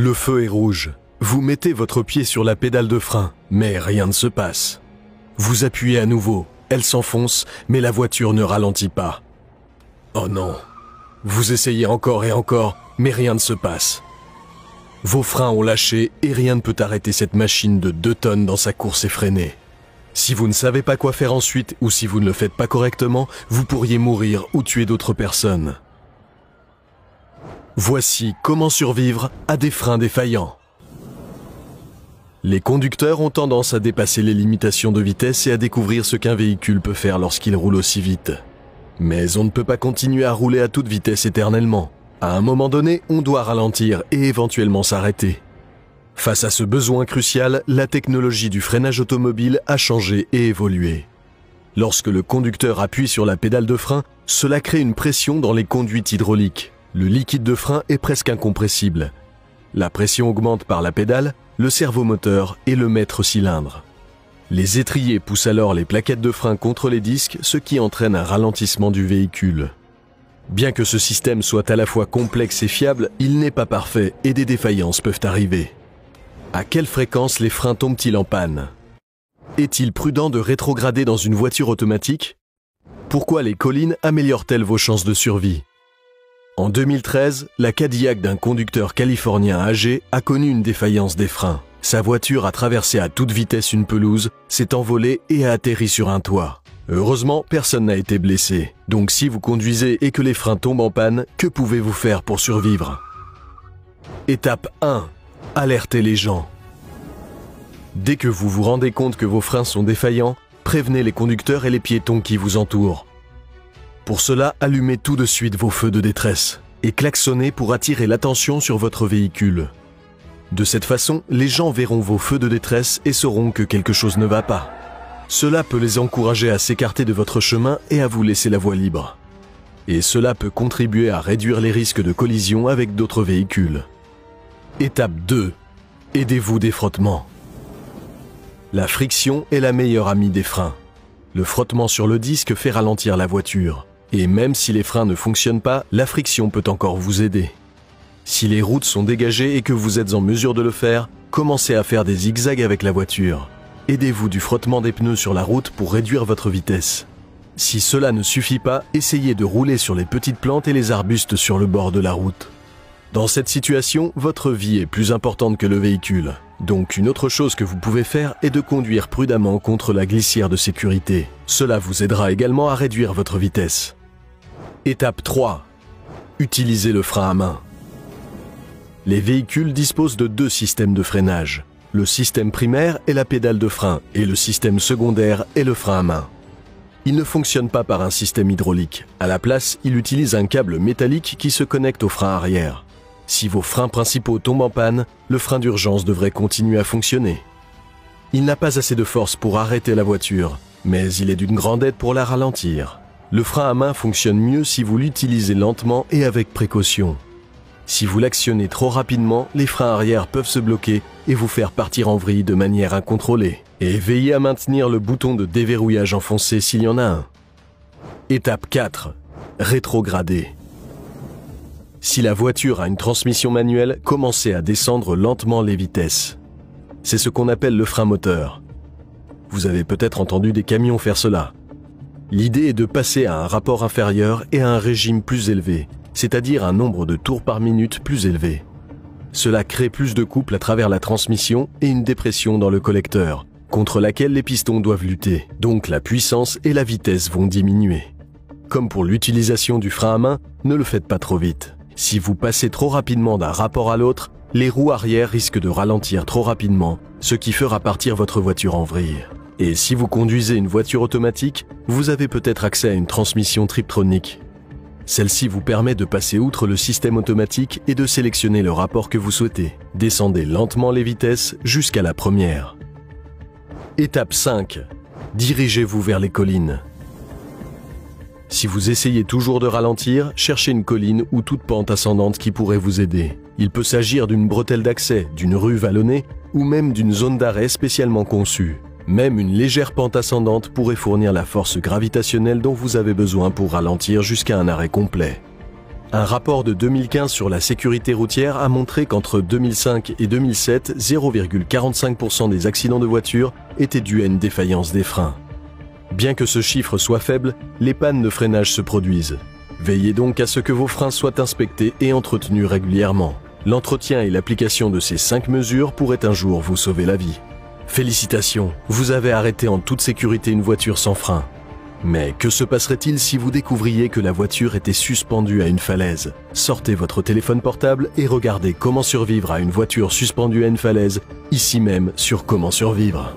Le feu est rouge. Vous mettez votre pied sur la pédale de frein, mais rien ne se passe. Vous appuyez à nouveau, elle s'enfonce, mais la voiture ne ralentit pas. Oh non. Vous essayez encore et encore, mais rien ne se passe. Vos freins ont lâché et rien ne peut arrêter cette machine de 2 tonnes dans sa course effrénée. Si vous ne savez pas quoi faire ensuite ou si vous ne le faites pas correctement, vous pourriez mourir ou tuer d'autres personnes. Voici comment survivre à des freins défaillants. Les conducteurs ont tendance à dépasser les limitations de vitesse et à découvrir ce qu'un véhicule peut faire lorsqu'il roule aussi vite. Mais on ne peut pas continuer à rouler à toute vitesse éternellement. À un moment donné, on doit ralentir et éventuellement s'arrêter. Face à ce besoin crucial, la technologie du freinage automobile a changé et évolué. Lorsque le conducteur appuie sur la pédale de frein, cela crée une pression dans les conduites hydrauliques. Le liquide de frein est presque incompressible. La pression augmente par la pédale, le servomoteur et le maître cylindre. Les étriers poussent alors les plaquettes de frein contre les disques, ce qui entraîne un ralentissement du véhicule. Bien que ce système soit à la fois complexe et fiable, il n'est pas parfait et des défaillances peuvent arriver. À quelle fréquence les freins tombent-ils en panne? Est-il prudent de rétrograder dans une voiture automatique? Pourquoi les collines améliorent-elles vos chances de survie? En 2013, la Cadillac d'un conducteur californien âgé a connu une défaillance des freins. Sa voiture a traversé à toute vitesse une pelouse, s'est envolée et a atterri sur un toit. Heureusement, personne n'a été blessé. Donc si vous conduisez et que les freins tombent en panne, que pouvez-vous faire pour survivre? Étape 1. Alertez les gens. Dès que vous vous rendez compte que vos freins sont défaillants, prévenez les conducteurs et les piétons qui vous entourent. Pour cela, allumez tout de suite vos feux de détresse et klaxonnez pour attirer l'attention sur votre véhicule. De cette façon, les gens verront vos feux de détresse et sauront que quelque chose ne va pas. Cela peut les encourager à s'écarter de votre chemin et à vous laisser la voie libre. Et cela peut contribuer à réduire les risques de collision avec d'autres véhicules. Étape 2. Aidez-vous des frottements. La friction est la meilleure amie des freins. Le frottement sur le disque fait ralentir la voiture. Et même si les freins ne fonctionnent pas, la friction peut encore vous aider. Si les routes sont dégagées et que vous êtes en mesure de le faire, commencez à faire des zigzags avec la voiture. Aidez-vous du frottement des pneus sur la route pour réduire votre vitesse. Si cela ne suffit pas, essayez de rouler sur les petites plantes et les arbustes sur le bord de la route. Dans cette situation, votre vie est plus importante que le véhicule. Donc une autre chose que vous pouvez faire est de conduire prudemment contre la glissière de sécurité. Cela vous aidera également à réduire votre vitesse. Étape 3. Utilisez le frein à main. Les véhicules disposent de 2 systèmes de freinage. Le système primaire est la pédale de frein et le système secondaire est le frein à main. Il ne fonctionne pas par un système hydraulique. À la place, il utilise un câble métallique qui se connecte au frein arrière. Si vos freins principaux tombent en panne, le frein d'urgence devrait continuer à fonctionner. Il n'a pas assez de force pour arrêter la voiture, mais il est d'une grande aide pour la ralentir. Le frein à main fonctionne mieux si vous l'utilisez lentement et avec précaution. Si vous l'actionnez trop rapidement, les freins arrière peuvent se bloquer et vous faire partir en vrille de manière incontrôlée. Et veillez à maintenir le bouton de déverrouillage enfoncé s'il y en a un. Étape 4. Rétrograder. Si la voiture a une transmission manuelle, commencez à descendre lentement les vitesses. C'est ce qu'on appelle le frein moteur. Vous avez peut-être entendu des camions faire cela. L'idée est de passer à un rapport inférieur et à un régime plus élevé, c'est-à-dire un nombre de tours par minute plus élevé. Cela crée plus de couple à travers la transmission et une dépression dans le collecteur, contre laquelle les pistons doivent lutter. Donc la puissance et la vitesse vont diminuer. Comme pour l'utilisation du frein à main, ne le faites pas trop vite. Si vous passez trop rapidement d'un rapport à l'autre, les roues arrière risquent de ralentir trop rapidement, ce qui fera partir votre voiture en vrille. Et si vous conduisez une voiture automatique, vous avez peut-être accès à une transmission Triptronic. Celle-ci vous permet de passer outre le système automatique et de sélectionner le rapport que vous souhaitez. Descendez lentement les vitesses jusqu'à la première. Étape 5. Dirigez-vous vers les collines. Si vous essayez toujours de ralentir, cherchez une colline ou toute pente ascendante qui pourrait vous aider. Il peut s'agir d'une bretelle d'accès, d'une rue vallonnée ou même d'une zone d'arrêt spécialement conçue. Même une légère pente ascendante pourrait fournir la force gravitationnelle dont vous avez besoin pour ralentir jusqu'à un arrêt complet. Un rapport de 2015 sur la sécurité routière a montré qu'entre 2005 et 2007, 0,45% des accidents de voiture étaient dus à une défaillance des freins. Bien que ce chiffre soit faible, les pannes de freinage se produisent. Veillez donc à ce que vos freins soient inspectés et entretenus régulièrement. L'entretien et l'application de ces 5 mesures pourraient un jour vous sauver la vie. Félicitations, vous avez arrêté en toute sécurité une voiture sans frein. Mais que se passerait-il si vous découvriez que la voiture était suspendue à une falaise? Sortez votre téléphone portable et regardez comment survivre à une voiture suspendue à une falaise, ici même sur Comment survivre.